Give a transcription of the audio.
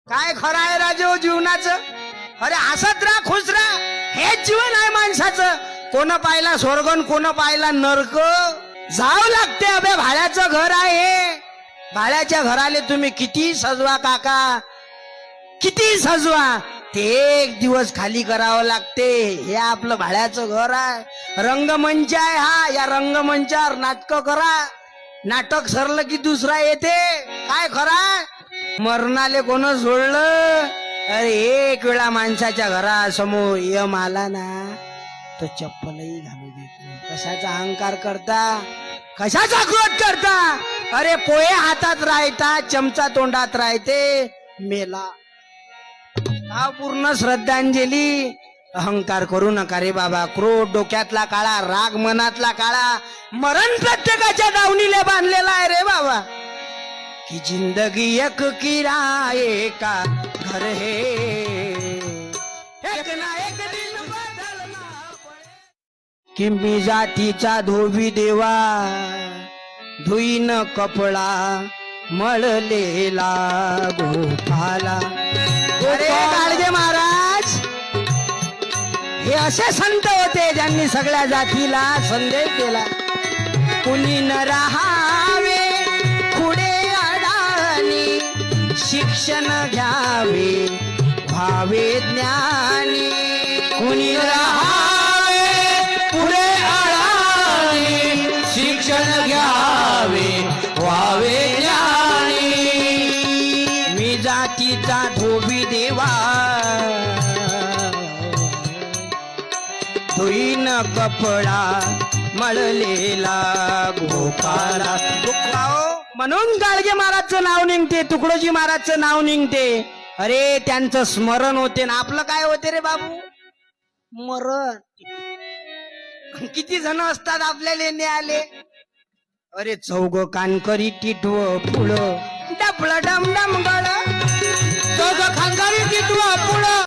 काय खरं आहे राजे जीवनाचं? अरे हसत राहा, खुश राहा, हेच जीवन आहे माणसाचं. कोण पाहिला स्वर्ग, कोण पाहिला नरक. जावं लागते. अबे भाड्याचं घर आहे. भाड्याच्या घराले तुम्ही किती सजवा काका, किती सजवा, ते एक दिवस खाली करावं लागते. हे आपलं भाड्याचं घर आहे, रंगमंच आहे हा. या रंगमंचावर नाटक करा. नाटक सरलं की दुसरा येते. काय खरं मरणाले कोण सोडलं? अरे एक वेळा माणसाच्या घरासमोर यम आला ना तो चप्पलही घालू देत नाही. कशाचा अहंकार करता, कशाचा क्रोध करता? अरे पोहे हातात राहता, चमचा तोंडात राहते, मेला. हा पूर्ण श्रद्धांजली. अहंकार करू नका रे बाबा. क्रोध डोक्यातला काळा, राग मनातला काळा, मरण प्रत्येकाच्या दावणीला बांधलेला आहे रे बाबा. कि जिंदगी एक किराए का घर है, एक ना एक दिन बदलना पडे. कि मी जातीचा धोबी देवा, धुईन कपडा मळलेला गोपाला. अरे गाडगे महाराज हे असे संत होते ज्यांनी सगळ्या जातीला संदेश दिला. कुणी न राहावे पुढे अडाणी, शिक्षण घ्यावे व्हावे ज्ञानी. कुणी राहावे पुढे अडाणी, शिक्षण घ्यावे व्हावे ज्ञानी. मी जातीचा धोबी देवा, धुईन कपडा मळलेला गोपाला. म्हणून गाडगे महाराजचं नाव निघते, तुकडोजी महाराजचं नाव निघते. अरे त्यांचं स्मरण होते ना. आपलं काय होते रे बाबू? मरण. किती जण असतात आपल्याला लेणे आले. अरे चौग कानकरी टिटव पुढं, डपळ डम डम गळ, चौग खानकरी टिटव पुढं.